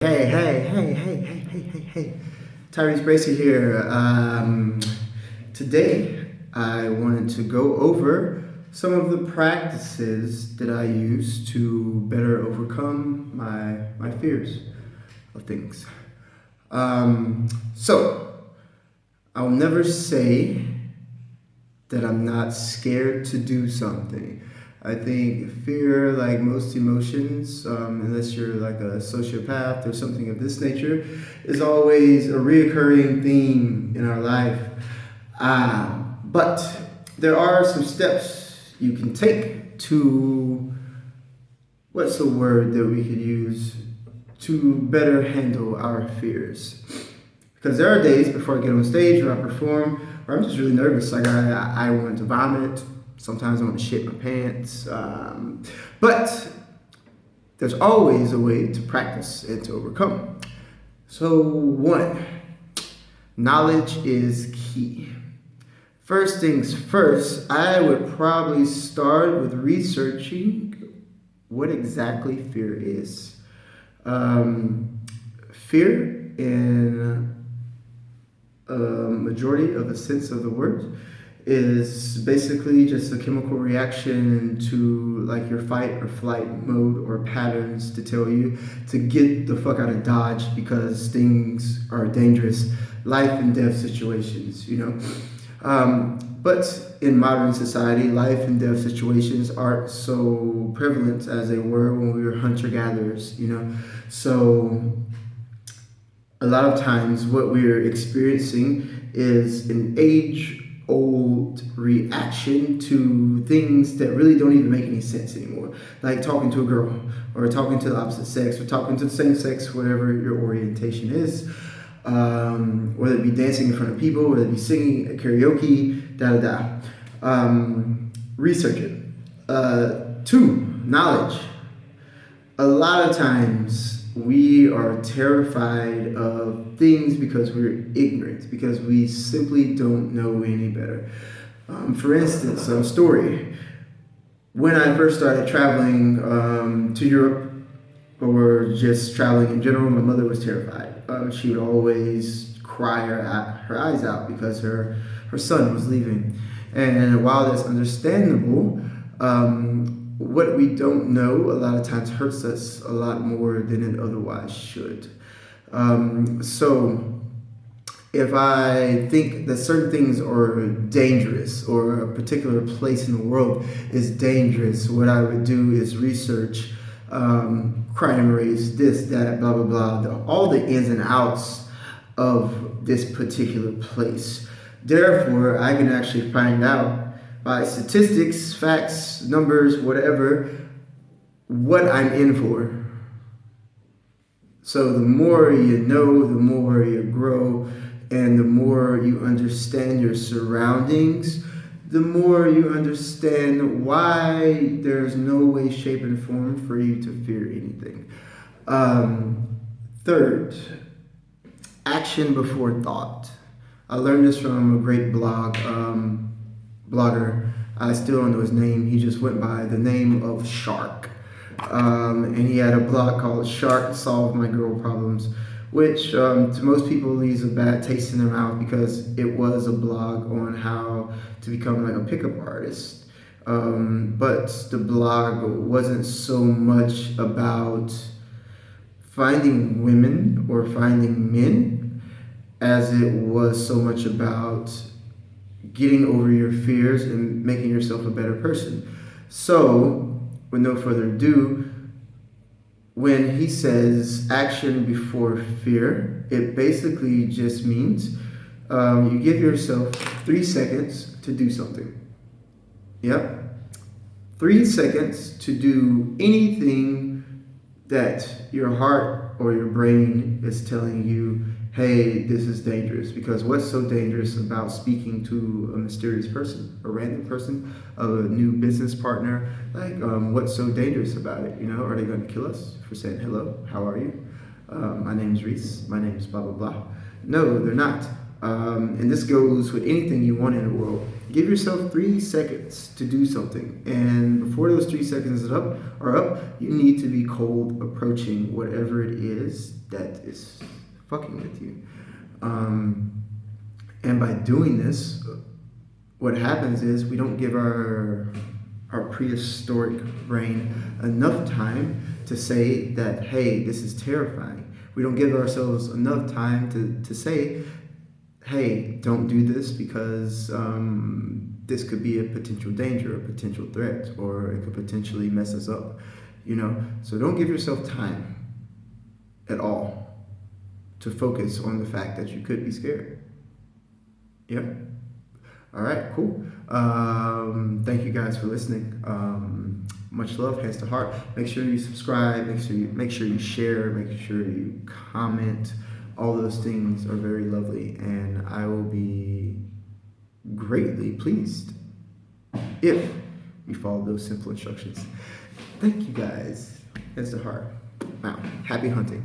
Hey. Tyrese Bracy here. Today, I wanted to go over some of the practices that I use to better overcome my fears of things. So, I'll never say that I'm not scared to do something. I think fear, like most emotions, unless you're like a sociopath or something of this nature, is always a reoccurring theme in our life. But there are some steps you can take to, what's the word that we could use, to better handle our fears. Because there are days before I get on stage or I perform where I'm just really nervous. Like I want to vomit. Sometimes I want to shit my pants. But there's always a way to practice and to overcome. So one, knowledge is key. First things first, I would probably start with researching what exactly fear is. Fear, in a majority of the sense of the word, is basically just a chemical reaction to like your fight or flight mode or patterns to tell you to get the fuck out of Dodge because things are dangerous, life and death situations, But in modern society, life and death situations aren't so prevalent as they were when we were hunter-gatherers, So a lot of times what we're experiencing is an age-old reaction to things that really don't even make any sense anymore. Like talking to a girl, or talking to the opposite sex, or talking to the same sex, whatever your orientation is. Whether it be dancing in front of people, whether it be singing at karaoke, Research it. Two, knowledge. A lot of times we are terrified of things because we're ignorant, because we simply don't know any better. For instance, a story. When I first started traveling to Europe, or just traveling in general, my mother was terrified. She would always cry her eyes out because her son was leaving. And while that's understandable, what we don't know a lot of times hurts us a lot more than it otherwise should. So if I think that certain things are dangerous or a particular place in the world is dangerous, what I would do is research crime rates, this, that, blah, blah, blah, all the ins and outs of this particular place. Therefore, I can actually find out by statistics, facts, numbers, whatever, what I'm in for. So the more you know, the more you grow, and the more you understand your surroundings, the more you understand why there's no way, shape, and form for you to fear anything. Third, action before thought. I learned this from a great blogger. I still don't know his name. He just went by the name of Shark. And he had a blog called Shark Solve My Girl Problems, which to most people leaves a bad taste in their mouth because it was a blog on how to become like a pickup artist. But the blog wasn't so much about finding women or finding men as it was so much about getting over your fears and making yourself a better person. So, with no further ado, when he says action before fear, it basically just means you give yourself 3 seconds to do something. Yep. 3 seconds to do anything that your heart or your brain is telling you, hey, this is dangerous. Because what's so dangerous about speaking to a mysterious person, a random person, a new business partner? Like, what's so dangerous about it? Are they going to kill us for saying hello? How are you? My name's Reese. My name's blah, blah, blah. No, they're not. And this goes with anything you want in the world. Give yourself 3 seconds to do something, and before those 3 seconds are up, you need to be cold approaching whatever it is that is fucking with you. And by doing this, what happens is we don't give our prehistoric brain enough time to say that, hey, this is terrifying. We don't give ourselves enough time to say, hey, don't do this because this could be a potential danger, a potential threat, or it could potentially mess us up, So don't give yourself time at all to focus on the fact that you could be scared. Yep. All right, cool. Thank you guys for listening. Much love, hands to heart. Make sure you subscribe. Make sure you share. Make sure you comment. All those things are very lovely, and I will be greatly pleased if you follow those simple instructions. Thank you guys. Hands to heart. Wow. Happy hunting.